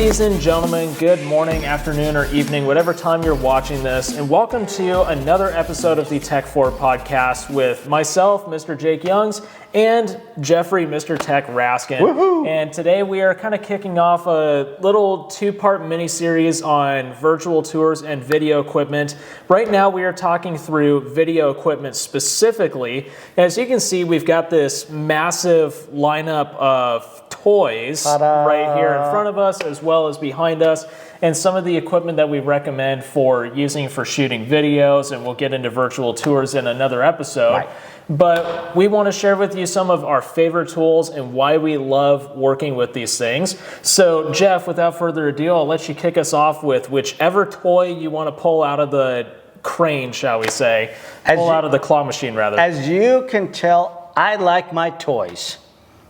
Ladies and gentlemen, good morning, afternoon, or evening, whatever time you're watching this, and welcome to another episode of the Tech 4 podcast with myself, Mr. Jake Youngs, and Jeffrey, Mr. Tech Raskin. Woohoo! And today we are kind of kicking off a little two-part mini-series on virtual tours and video equipment. Right now we are talking through video equipment specifically. As you can see, we've got this massive lineup of toys right here in front of us as well as behind us, and some of the equipment that we recommend for using for shooting videos, and we'll get into virtual tours in another episode. Right. But we want to share with you some of our favorite tools and why we love working with these things. So Jeff, without further ado, I'll let you kick us off with whichever toy you want to pull out of the crane, shall we say, out of the claw machine rather. As you can tell, I like my toys.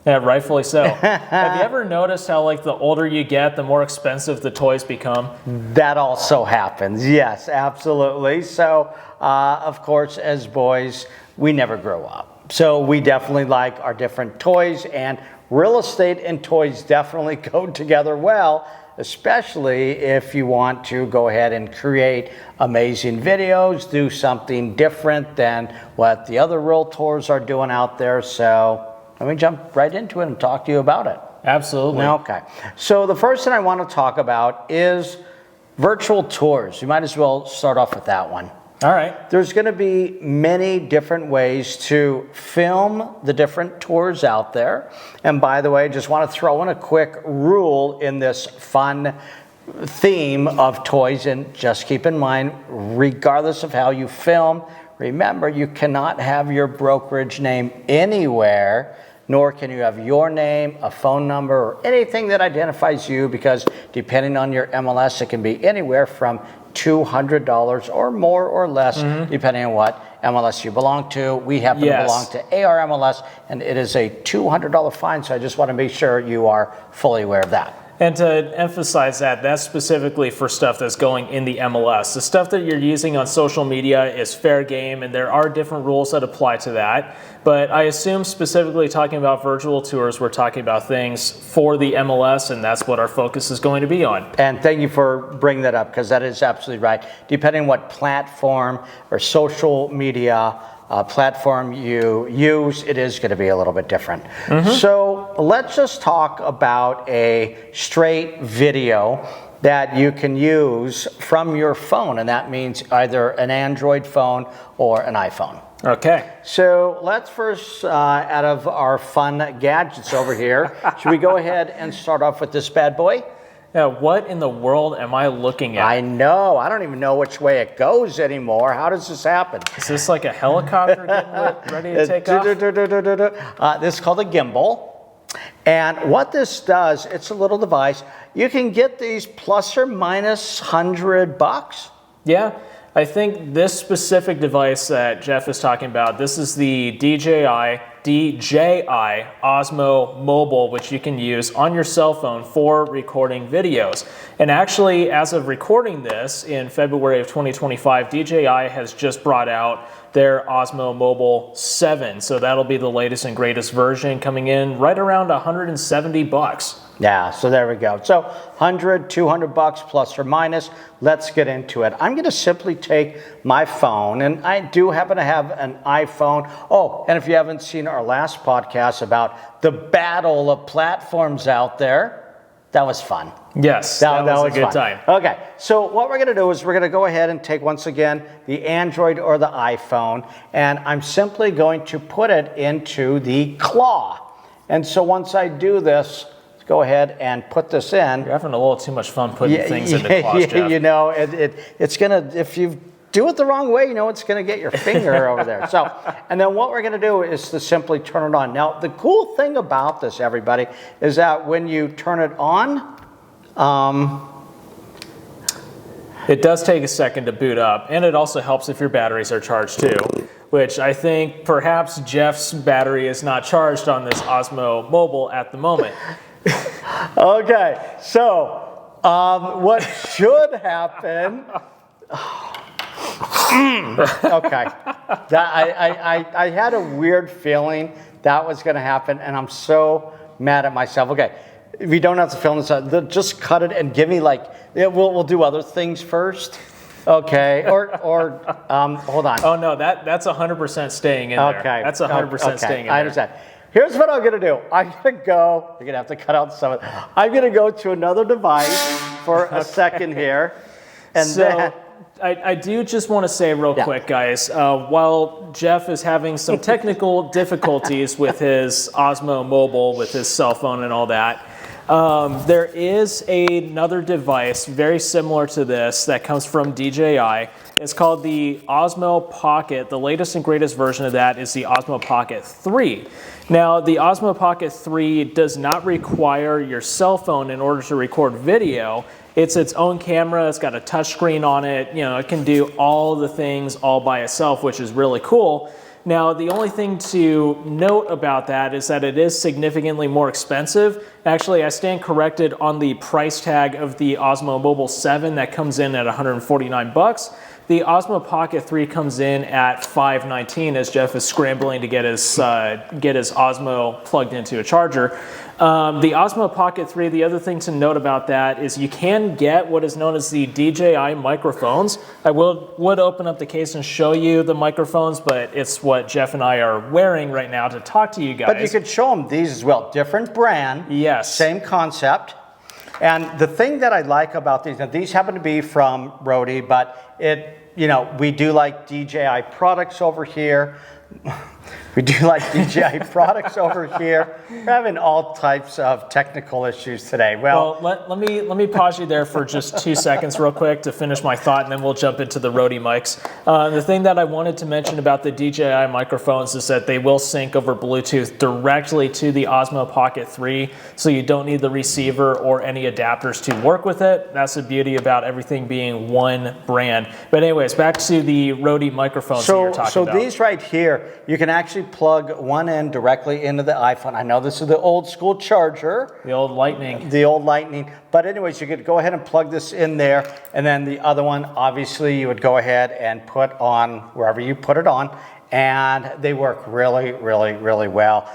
Yeah, rightfully so. Have you ever noticed how, like, the older you get, the more expensive the toys become? That also happens, yes, absolutely. So, of course, as boys, we never grow up. So we definitely like our different toys, and real estate and toys definitely go together well, especially if you want to go ahead and create amazing videos, do something different than what the other realtors are doing out there. So let me jump right into it and talk to you about it. Absolutely. Okay. So the first thing I want to talk about is virtual tours. You might as well start off with that one. All right. There's going to be many different ways to film the different tours out there. And by the way, just want to throw in a quick rule in this fun theme of toys. And just keep in mind, regardless of how you film, remember, you cannot have your brokerage name anywhere, nor can you have your name, a phone number, or anything that identifies you, because depending on your MLS, it can be anywhere from $200 or more or less, depending on what MLS you belong to. We happen to belong to AR MLS, and it is a $200 fine, so I just want to make sure you are fully aware of that. And to emphasize that, that's specifically for stuff that's going in the MLS. The stuff that you're using on social media is fair game, and there are different rules that apply to that. But I assume specifically talking about virtual tours, we're talking about things for the MLS, and that's what our focus is going to be on. And thank you for bringing that up, because that is absolutely right. Depending on what platform or social media platform you use, it is going to be a little bit different. So let's just talk about a straight video that you can use from your phone, and that means either an Android phone or an iPhone. Okay. So let's first, out of our fun gadgets over here, should we go ahead and start off with this bad boy? Yeah, what in the world am I looking at? I know. I don't even know which way it goes anymore. How does this happen? Is this like a helicopter getting ready to take off? This is called a gimbal. And what this does, it's a little device. You can get these plus or minus $100. Yeah. I think this specific device that Jeff is talking about, this is the DJI Osmo Mobile, which you can use on your cell phone for recording videos. And actually, as of recording this in February of 2025, DJI has just brought out their Osmo Mobile 7. So that'll be the latest and greatest version, coming in right around $170. Yeah, so there we go. So $100, $200 plus or minus. Let's get into it. I'm going to simply take my phone, and I do happen to have an iPhone. Oh, and if you haven't seen our last podcast about the battle of platforms out there, that was fun. Yes, that was a good time. Okay, so what we're going to do is we're going to go ahead and take, once again, the Android or the iPhone, and I'm simply going to put it into the claw. And so once I do this, go ahead and put this in. You're having a little too much fun putting things into claws, Jeff. You know, it's going to, if you do it the wrong way, you know, it's going to get your finger over there. So, and then what we're going to do is to simply turn it on. Now, the cool thing about this, everybody, is that when you turn it on, it does take a second to boot up, and it also helps if your batteries are charged too, which I think perhaps Jeff's battery is not charged on this Osmo Mobile at the moment. Okay, so what should happen? Okay, I had a weird feeling that was going to happen, and I'm so mad at myself. Okay, we don't have to film this. Just cut it and give me like, we'll do other things first. Okay, or hold on. Oh no, that's 100% staying in there. Okay. That's 100% staying in there. I understand. Here's what I'm gonna do. I'm gonna go, you're gonna have to cut out some of it. I'm gonna go to another device for a second here. And so, then, I do just want to say real quick, guys, while Jeff is having some technical difficulties with his Osmo Mobile, with his cell phone and all that, there is another device very similar to this that comes from DJI. It's called the Osmo Pocket. The latest and greatest version of that is the Osmo Pocket 3. Now, the Osmo Pocket 3 does not require your cell phone in order to record video. It's its own camera. It's got a touch screen on it. You know, it can do all the things all by itself, which is really cool. Now, the only thing to note about that is that it is significantly more expensive. Actually, I stand corrected on the price tag of the Osmo Mobile 7 that comes in at 149 bucks. The Osmo Pocket 3 comes in at $519 as Jeff is scrambling to get his Osmo plugged into a charger. The Osmo Pocket 3, the other thing to note about that is you can get what is known as the DJI microphones. I would open up the case and show you the microphones, but it's what Jeff and I are wearing right now to talk to you guys. but you could show them these as well. Different brand, Yes. same concept. And the thing that I like about these, now these happen to be from Rode, but we do like DJI products over here. We do like DJI products over here. We're having all types of technical issues today. Well, let me pause you there for just 2 seconds real quick to finish my thought, and then we'll jump into the Rode mics. The thing that I wanted to mention about the DJI microphones is that they will sync over Bluetooth directly to the Osmo Pocket 3, so you don't need the receiver or any adapters to work with it. That's the beauty about everything being one brand. But anyways, back to the Rode microphones that you're talking about. So these right here, you can actually plug one end directly into the iPhone. I know this is the old school charger. The old Lightning. The old Lightning. But anyways, you could go ahead and plug this in there. And then the other one, obviously, you would go ahead and put on wherever you put it on. And they work really, really, really well,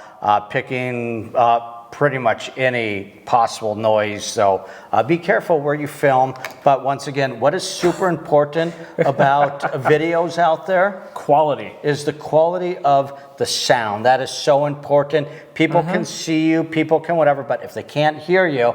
picking up pretty much any possible noise. So be careful where you film. But once again, what is super important about videos out there? Quality. Is the quality of the sound. That is so important. People can see you, people can whatever, but if they can't hear you,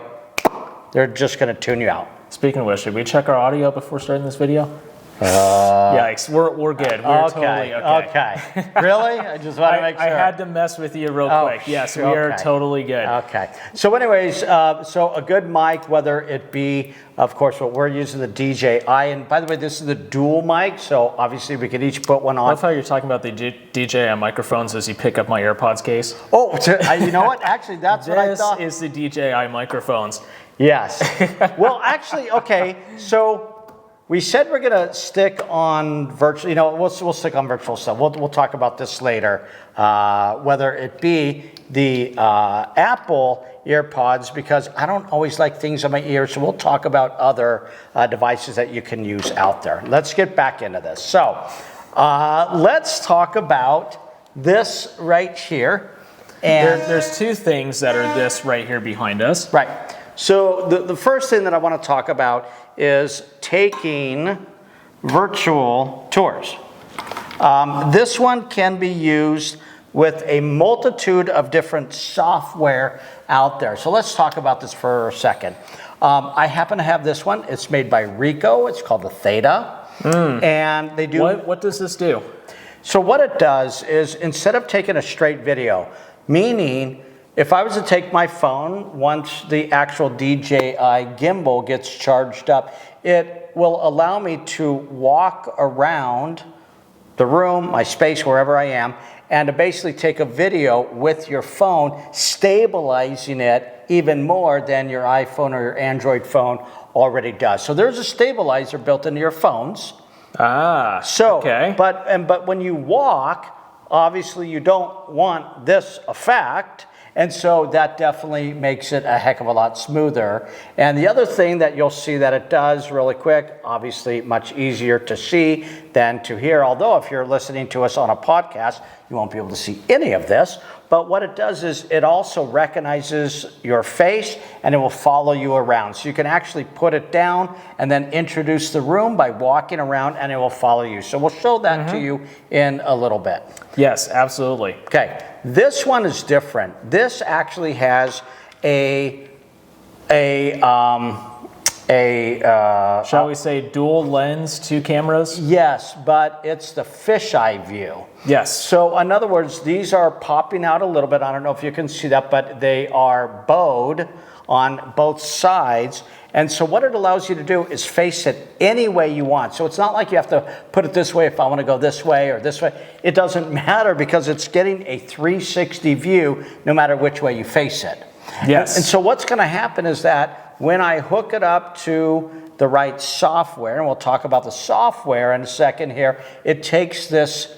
they're just going to tune you out. Speaking of which, should we check our audio before starting this video? Yikes, we're good. We're totally okay. Really? I just want to make sure. I had to mess with you real quick. Yes, we are totally good. Okay. So anyways, so a good mic, whether it be, of course, what we're using, the DJI. And by the way, this is the dual mic, so obviously we could each put one on. I love how you're talking about the DJI microphones as you pick up my AirPods case. Oh, you know what? Actually, that's what I thought. This is the DJI microphones. Yes. Well, actually, okay, so we said we're going to stick on virtual, we'll stick on virtual stuff. We'll talk about this later, whether it be the Apple EarPods, because I don't always like things in my ears, so we'll talk about other devices that you can use out there. Let's get back into this. So let's talk about this right here. And there's two things that are this right here behind us. Right. So the first thing that I want to talk about is taking virtual tours. This one can be used with a multitude of different software out there. So let's talk about this for a second. I happen to have this one. It's made by Ricoh. It's called the Theta. And they do... What does this do? So what it does is, instead of taking a straight video, meaning if I was to take my phone, once the actual DJI gimbal gets charged up, it will allow me to walk around the room, my space, wherever I am, and to basically take a video with your phone, stabilizing it even more than your iPhone or your Android phone already does. So there's a stabilizer built into your phones. Okay. But when you walk, obviously you don't want this effect. And so that definitely makes it a heck of a lot smoother. And the other thing that you'll see that it does really quick, obviously much easier to see than to hear. Although if you're listening to us on a podcast, you won't be able to see any of this. but what it does is it also recognizes your face and it will follow you around. So you can actually put it down and then introduce the room by walking around and it will follow you. So we'll show that to you in a little bit. Yes, absolutely. Okay, this one is different. This actually has shall we say dual lens, 2 cameras? Yes, but it's the fisheye view. Yes. So in other words, these are popping out a little bit. I don't know if you can see that, but they are bowed on both sides. And so what it allows you to do is face it any way you want. So it's not like you have to put it this way if I want to go this way or this way. It doesn't matter because it's getting a 360 view no matter which way you face it. Yes. And so what's going to happen is that when I hook it up to the right software, and we'll talk about the software in a second here, it takes this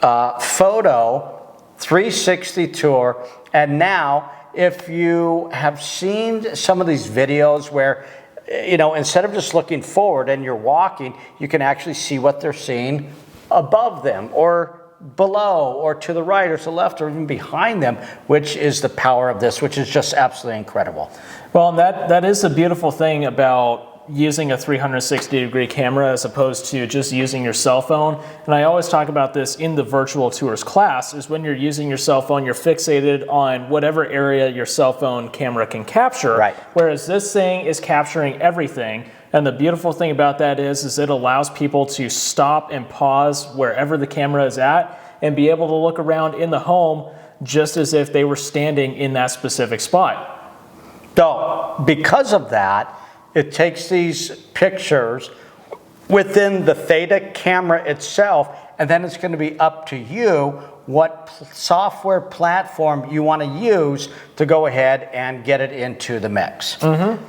photo 360 tour, and now if you have seen some of these videos where, you know, instead of just looking forward and you're walking, you can actually see what they're seeing above them or below or to the right or to the left or even behind them, which is the power of this, which is just absolutely incredible. Well, and that is a beautiful thing about using a 360-degree camera as opposed to just using your cell phone. And I always talk about this in the virtual tours class, is when you're using your cell phone, you're fixated on whatever area your cell phone camera can capture. Right. Whereas this thing is capturing everything. And the beautiful thing about that is it allows people to stop and pause wherever the camera is at and be able to look around in the home just as if they were standing in that specific spot. So because of that, it takes these pictures within the Theta camera itself, and then it's going to be up to you what software platform you want to use to go ahead and get it into the mix.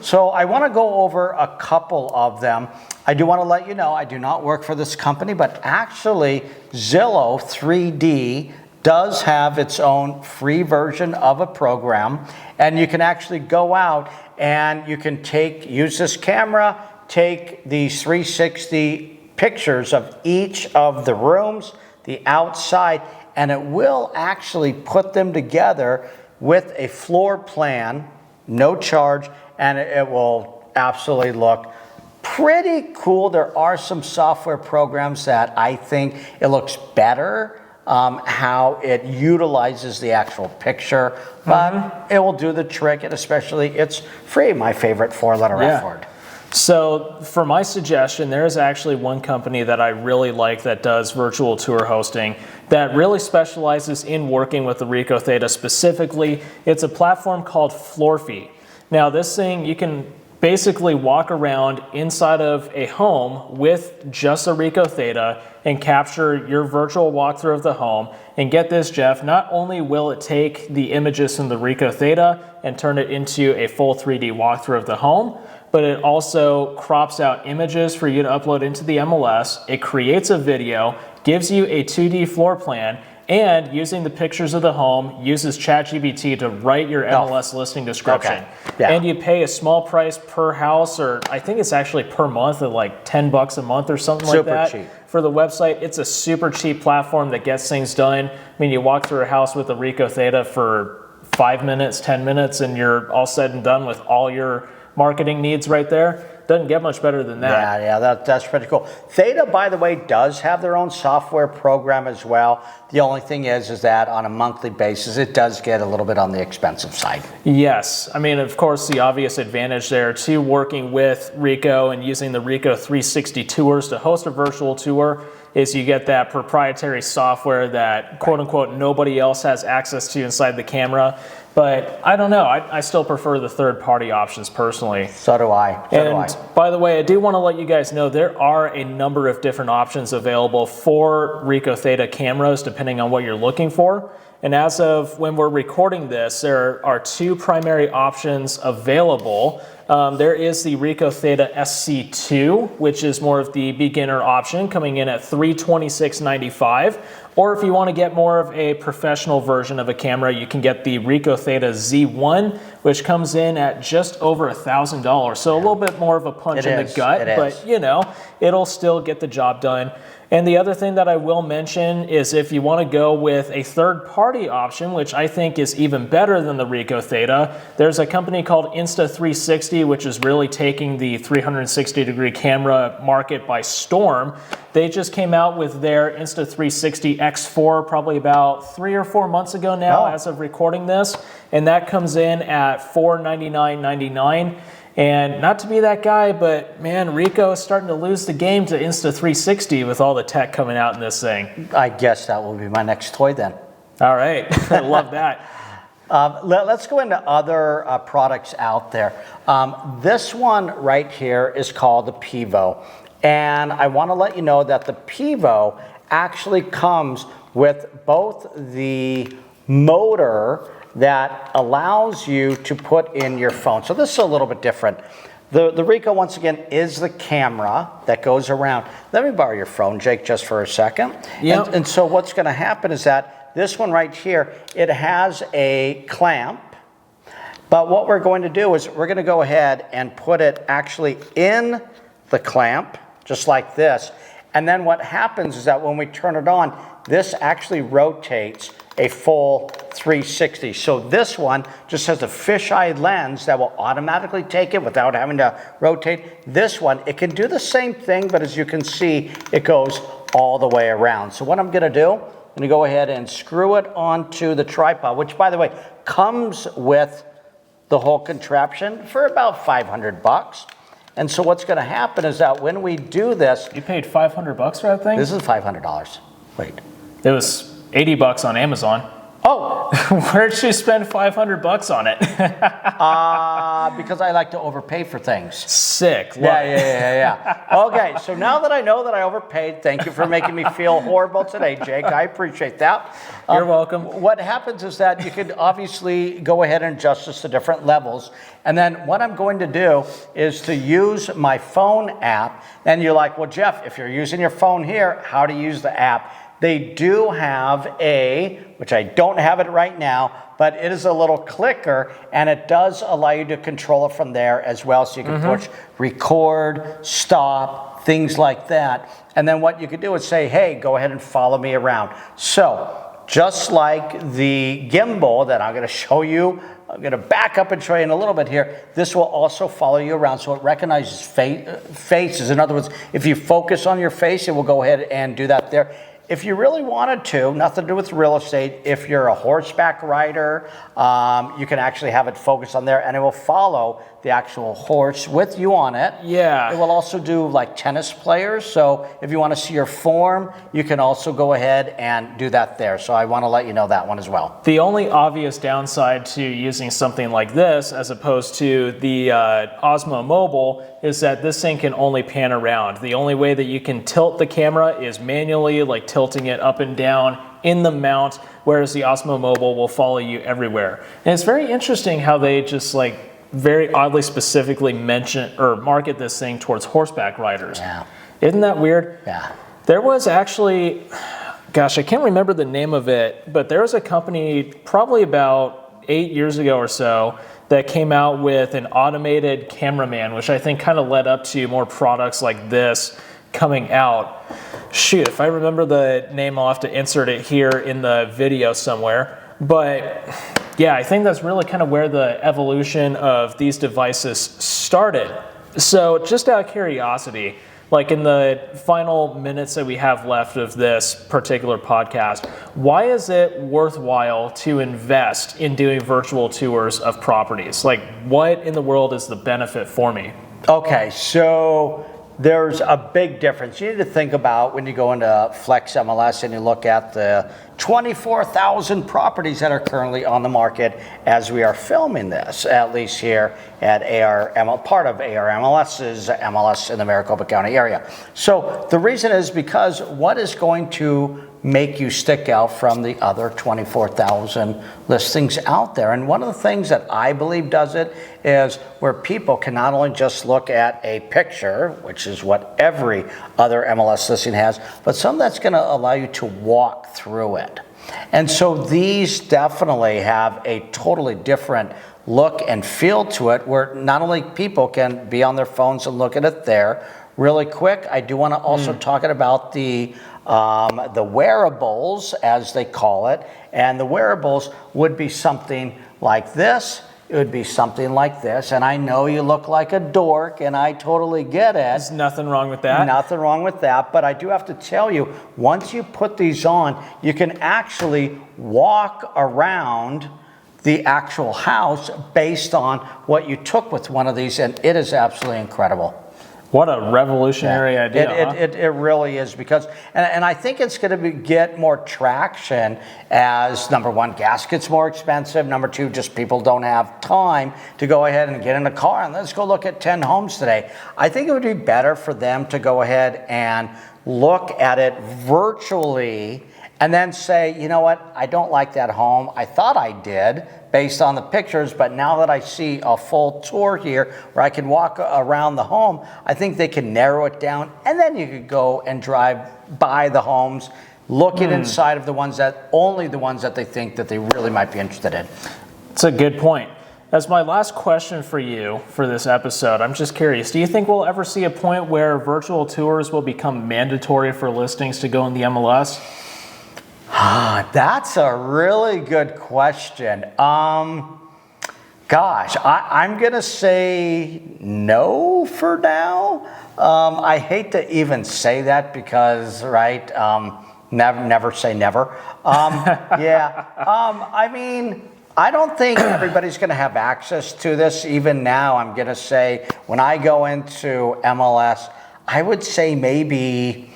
So I want to go over a couple of them. I do want to let you know I do not work for this company, but actually Zillow 3D does have its own free version of a program, and you can actually go out and you can use this camera, take these 360 pictures of each of the rooms, the outside, and it will actually put them together with a floor plan, no charge, and it will absolutely look pretty cool. There are some software programs that I think it looks better, how it utilizes the actual picture, but it will do the trick, and especially it's free, my favorite 4-letter F word. So for my suggestion, there is actually one company that I really like that does virtual tour hosting that really specializes in working with the Ricoh Theta specifically. It's a platform called Floorfeet. Now this thing, you can basically walk around inside of a home with just a Ricoh Theta and capture your virtual walkthrough of the home. And get this, Jeff, not only will it take the images from the Ricoh Theta and turn it into a full 3D walkthrough of the home, but it also crops out images for you to upload into the MLS. It creates a video, gives you a 2D floor plan, and using the pictures of the home, uses ChatGPT to write your MLS listing description. And you pay a small price per house, or I think it's actually per month at like $10 a month or something like that. Super cheap. For the website, it's a super cheap platform that gets things done. I mean, you walk through a house with a Ricoh Theta for 5 minutes, 10 minutes, and you're all said and done with all your marketing needs right there. Doesn't get much better than that. Yeah, that's pretty cool. Theta, by the way, does have their own software program as well. The only thing is that on a monthly basis, it does get a little bit on the expensive side. Yes. I mean, of course, the obvious advantage there to working with Ricoh and using the Ricoh 360 tours to host a virtual tour is you get that proprietary software that, quote unquote, nobody else has access to inside the camera. But I don't know, I still prefer the third-party options personally. So do I. And by the way, I do want to let you guys know there are a number of different options available for Ricoh Theta cameras depending on what you're looking for. And as of when we're recording this, there are 2 primary options available. There is the Ricoh Theta SC2, which is more of the beginner option, coming in at $326.95. Or if you want to get more of a professional version of a camera, you can get the Ricoh Theta Z1, which comes in at just over $1,000. So a little bit more of a punch in the gut, but you know, it'll still get the job done. And the other thing that I will mention is if you want to go with a third-party option, which I think is even better than the Ricoh Theta, there's a company called Insta360, which is really taking the 360-degree camera market by storm. They just came out with their Insta360 X4 probably about 3 or 4 months ago now as of recording this, and that comes in at $499.99. And not to be that guy, but man, Ricoh is starting to lose the game to Insta360 with all the tech coming out in this thing. I guess that will be my next toy then. All right, I love that. Let's go into other products out there. This one right here is called the Pivo. And I want to let you know that the Pivo actually comes with both the motor that allows you to put in your phone. So this is a little bit different. The Ricoh, once again, is the camera that goes around. Let me borrow your phone, Jake, just for a second. Yep. And so what's going to happen is that this one right here, it has a clamp. But what we're going to do is we're going to go ahead and put it actually in the clamp, just like this. And then what happens is that when we turn it on, this actually rotates a full 360. So this one just has a fisheye lens that will automatically take it without having to rotate. This one, it can do the same thing, but as you can see, it goes all the way around. So what I'm gonna do, I'm gonna go ahead and screw it onto the tripod, which by the way, comes with the whole contraption for about 500 bucks. And so what's gonna happen is that when we do this. You paid 500 bucks for that thing? This is $500. Wait. It was 80 bucks on Amazon. Oh! Where'd you spend 500 bucks on it? Because I like to overpay for things. Sick. Yeah. Okay, so now that I know that I overpaid, thank you for making me feel horrible today, Jake. I appreciate that. You're welcome. What happens is that you could obviously go ahead and adjust this to different levels. And then what I'm going to do is to use my phone app. And you're like, well, Jeff, if you're using your phone here, how to use the app? They do have which I don't have it right now, but it is a little clicker, and it does allow you to control it from there as well. So you can push record, stop, things like that. And then what you could do is say, hey, go ahead and follow me around. So just like the gimbal that I'm going to show you, I'm going to back up and show you in a little bit here. This will also follow you around, so it recognizes faces. In other words, if you focus on your face, it will go ahead and do that there. If you really wanted to, nothing to do with real estate, if you're a horseback rider, you can actually have it focus on there, and it will follow the actual horse with you on it. Yeah. It will also do like tennis players, so if you want to see your form, you can also go ahead and do that there. So I want to let you know that one as well. The only obvious downside to using something like this as opposed to the Osmo Mobile is that this thing can only pan around. The only way that you can tilt the camera is manually, like tilting it up and down in the mount, whereas the Osmo Mobile will follow you everywhere. And it's very interesting how they just like very oddly specifically mention or market this thing towards horseback riders. Yeah. Isn't that weird? Yeah. There was actually, gosh, I can't remember the name of it, but there was a company probably about 8 years ago or so that came out with an automated cameraman, which I think kind of led up to more products like this coming out. Shoot, if I remember the name, I'll have to insert it here in the video somewhere. But yeah, I think that's really kind of where the evolution of these devices started. So just out of curiosity, like in the final minutes that we have left of this particular podcast, why is it worthwhile to invest in doing virtual tours of properties? Like, what in the world is the benefit for me? Okay, so there's a big difference. You need to think about when you go into Flex MLS and you look at the 24,000 properties that are currently on the market as we are filming this, at least here at part of MLS in the Maricopa County area. So the reason is because what is going to make you stick out from the other 24,000 listings out there. And one of the things that I believe does it is where people can not only just look at a picture, which is what every other MLS listing has, but some that's going to allow you to walk through it. And so these definitely have a totally different look and feel to it, where not only people can be on their phones and look at it there. Really quick, I do want to also talk about the wearables, as they call it. And the wearables would be something like this. It would be something like this. And I know you look like a dork, and I totally get it. There's nothing wrong with that. Nothing wrong with that. But I do have to tell you, once you put these on, you can actually walk around the actual house based on what you took with one of these. And it is absolutely incredible. What a revolutionary idea. It really is, because, and I think it's going to get more traction as, number one, gas gets more expensive. Number two, just people don't have time to go ahead and get in a car and let's go look at 10 homes today. I think it would be better for them to go ahead and look at it virtually and then say, you know what, I don't like that home. I thought I did based on the pictures, but now that I see a full tour here where I can walk around the home, I think they can narrow it down, and then you could go and drive by the homes, looking inside of the ones that, only the ones that they think that they really might be interested in. It's a good point. As my last question for you for this episode, I'm just curious, do you think we'll ever see a point where virtual tours will become mandatory for listings to go in the MLS? That's a really good question. Gosh, I'm going to say no for now. I hate to even say that because, right, never say never. I mean, I don't think everybody's going to have access to this. Even now, I'm going to say when I go into MLS, I would say maybe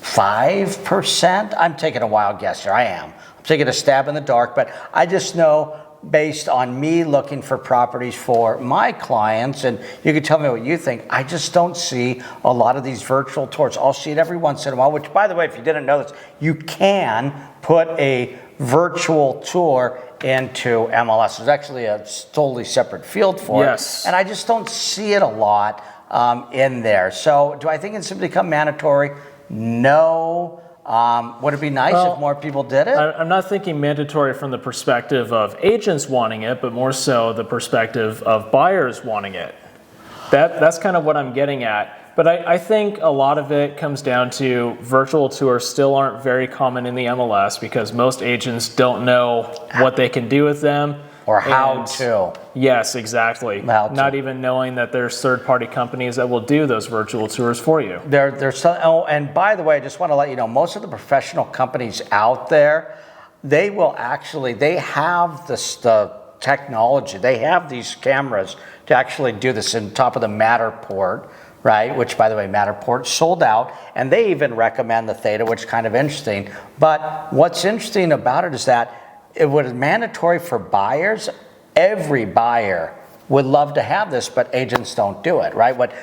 5%. I'm taking a wild guess here. I'm taking a stab in the dark, but I just know based on me looking for properties for my clients, and you can tell me what you think, I just don't see a lot of these virtual tours. I'll see it every once in a while, which, by the way, if you didn't know this, you can put a virtual tour into MLS. There's actually a totally separate field for it, and I just don't see it a lot in there. So do I think it's going to become mandatory? No. Would it be nice if more people did it? I'm not thinking mandatory from the perspective of agents wanting it, but more so the perspective of buyers wanting it. That's kind of what I'm getting at. But I think a lot of it comes down to virtual tours still aren't very common in the MLS because most agents don't know what they can do with them. Or how to. Yes, exactly. Not even knowing that there's third-party companies that will do those virtual tours for you. There's some, and by the way, I just want to let you know, most of the professional companies out there, they have the technology. They have these cameras to actually do this in top of the Matterport, right? Which, by the way, Matterport sold out, and they even recommend the Theta, which is kind of interesting. But what's interesting about it is that it was mandatory for buyers. Every buyer would love to have this, but agents don't do it, right? What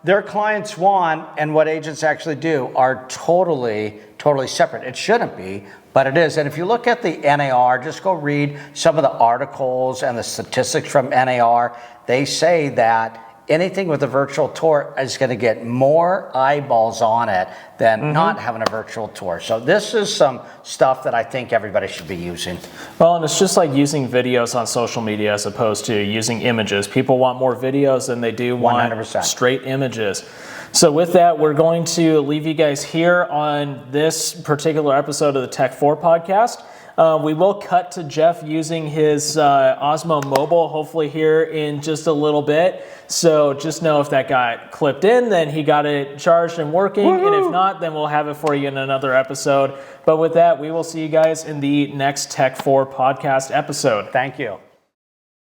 their clients want and what agents actually do are totally separate. It shouldn't be, but it is. And if you look at the NAR, just go read some of the articles and the statistics from NAR. They say that anything with a virtual tour is going to get more eyeballs on it than not having a virtual tour. So this is some stuff that I think everybody should be using. Well, and it's just like using videos on social media as opposed to using images. People want more videos than they do want 100%. Straight images. So with that, we're going to leave you guys here on this particular episode of the Tech 4 podcast. We will cut to Jeff using his Osmo Mobile, hopefully here in just a little bit. So just know if that got clipped in, then he got it charged and working. Woo-hoo! And if not, then we'll have it for you in another episode. But with that, we will see you guys in the next Tech 4 podcast episode. Thank you.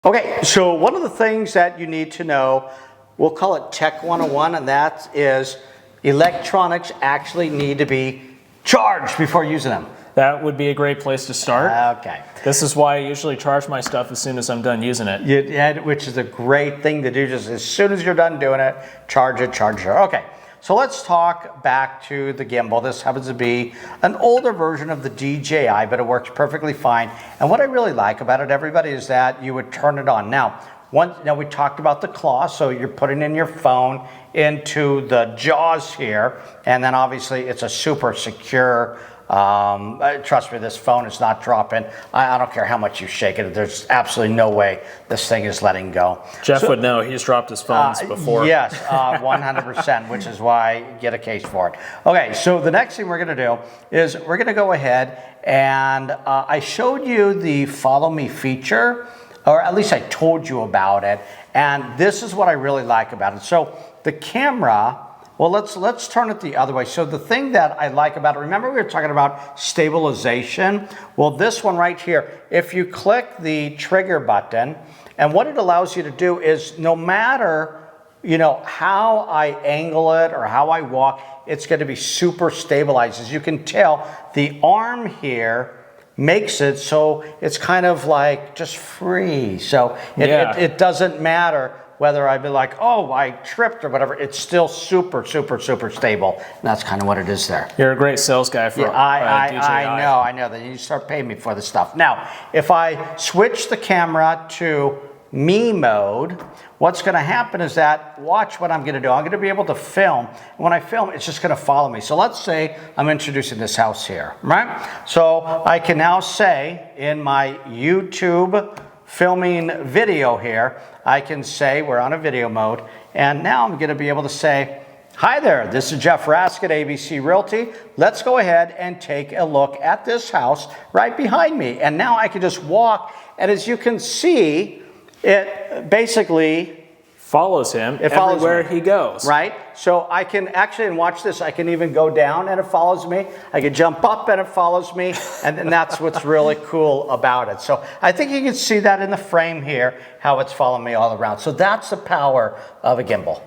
Okay, so one of the things that you need to know, we'll call it Tech 101, and that is electronics actually need to be charged before using them. That would be a great place to start. Okay. This is why I usually charge my stuff as soon as I'm done using it. Yeah, which is a great thing to do. Just as soon as you're done doing it, charge it. Okay. So let's talk back to the gimbal. This happens to be an older version of the DJI, but it works perfectly fine. And what I really like about it, everybody, is that you would turn it on. Now we talked about the claw, so you're putting in your phone into the jaws here, and then obviously it's a super secure. Trust me, this phone is not dropping. I don't care how much you shake it. There's absolutely no way this thing is letting go. Jeff would know. He's dropped his phones before. Yes, 100%, which is why I get a case for it. Okay, so the next thing we're going to do is we're going to go ahead and I showed you the follow me feature, or at least I told you about it. And this is what I really like about it. So the camera, well, let's turn it the other way. So the thing that I like about it, remember we were talking about stabilization? Well, this one right here, if you click the trigger button, and what it allows you to do is no matter, you know, how I angle it or how I walk, it's going to be super stabilized. As you can tell, the arm here makes it so it's kind of like just free. So it doesn't matter whether I'd be like, oh, I tripped or whatever. It's still super, super, super stable. And that's kind of what it is there. You're a great sales guy for DJI. I know. Then you start paying me for the stuff. Now, if I switch the camera to me mode, what's going to happen is that, watch what I'm going to do. I'm going to be able to film. When I film, it's just going to follow me. So let's say I'm introducing this house here, right? So I can now say in my YouTube filming video here, I can say we're on a video mode, and now I'm going to be able to say, hi there, this is Jeff Rask at ABC Realty. Let's go ahead and take a look at this house right behind me. And now I can just walk, and as you can see, it basically follows him everywhere he goes. Right? So I can actually, and watch this, I can even go down and it follows me. I can jump up and it follows me. And that's what's really cool about it. So I think you can see that in the frame here, how it's following me all around. So that's the power of a gimbal.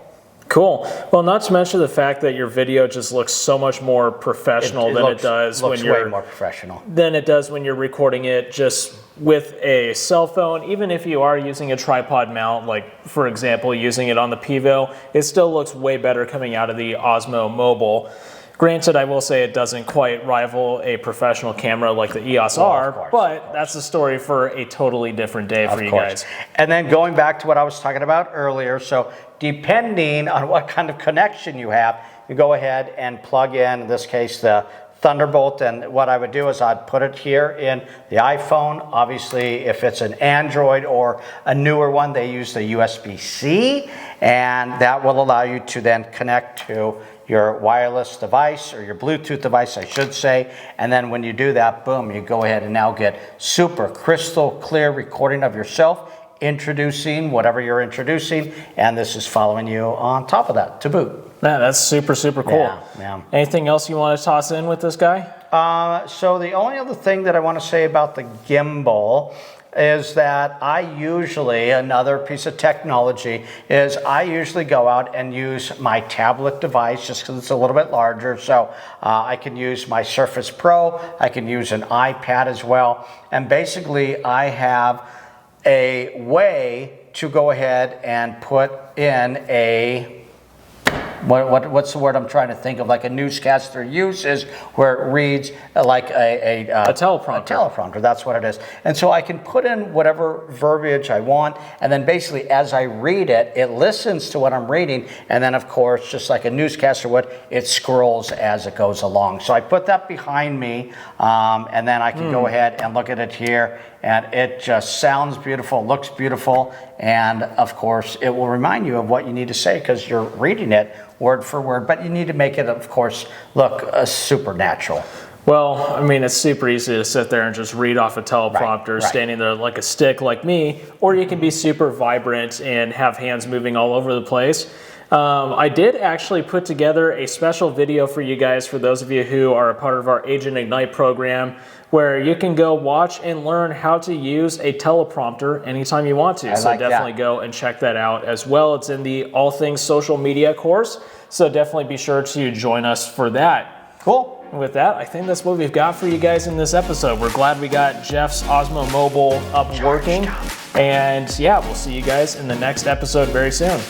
Cool. Well, not to mention the fact that your video just looks so much more professional than it does when you're way more professional than it does when you're recording it just with a cell phone. Even if you are using a tripod mount, like for example using it on the Pivo, it still looks way better coming out of the Osmo Mobile. Granted, I will say it doesn't quite rival a professional camera like the EOS R, but that's a story for a totally different day for you guys. And then going back to what I was talking about earlier, so depending on what kind of connection you have, you go ahead and plug in this case, the Thunderbolt, and what I would do is I'd put it here in the iPhone. Obviously, if it's an Android or a newer one, they use the USB-C, and that will allow you to then connect to your wireless device, or your Bluetooth device, I should say. And then when you do that, boom, you go ahead and now get super crystal clear recording of yourself, introducing whatever you're introducing, and this is following you on top of that to boot. Yeah, that's super, super cool. Yeah. Anything else you want to toss in with this guy? So the only other thing that I want to say about the gimbal is that I usually, another piece of technology, is I usually go out and use my tablet device just because it's a little bit larger. So I can use my Surface Pro, I can use an iPad as well. And basically I have a way to go ahead and put in a, what's the word I'm trying to think of, like a newscaster uses, where it reads like a teleprompter. A teleprompter, that's what it is. And so I can put in whatever verbiage I want, and then basically as I read it, it listens to what I'm reading, and then of course, just like a newscaster would, it scrolls as it goes along. So I put that behind me, and then I can go ahead and look at it here, and it just sounds beautiful, looks beautiful, and of course it will remind you of what you need to say because you're reading it word for word, but you need to make it, of course, look super natural. Well, I mean, it's super easy to sit there and just read off a teleprompter standing there like a stick like me, or you can be super vibrant and have hands moving all over the place. I did actually put together a special video for you guys, for those of you who are a part of our Agent Ignite program, where you can go watch and learn how to use a teleprompter anytime you want to. So definitely go and check that out as well. It's in the All Things Social Media course, so definitely be sure to join us for that. Cool. With that, I think that's what we've got for you guys in this episode. We're glad we got Jeff's Osmo Mobile up working. And yeah, we'll see you guys in the next episode very soon.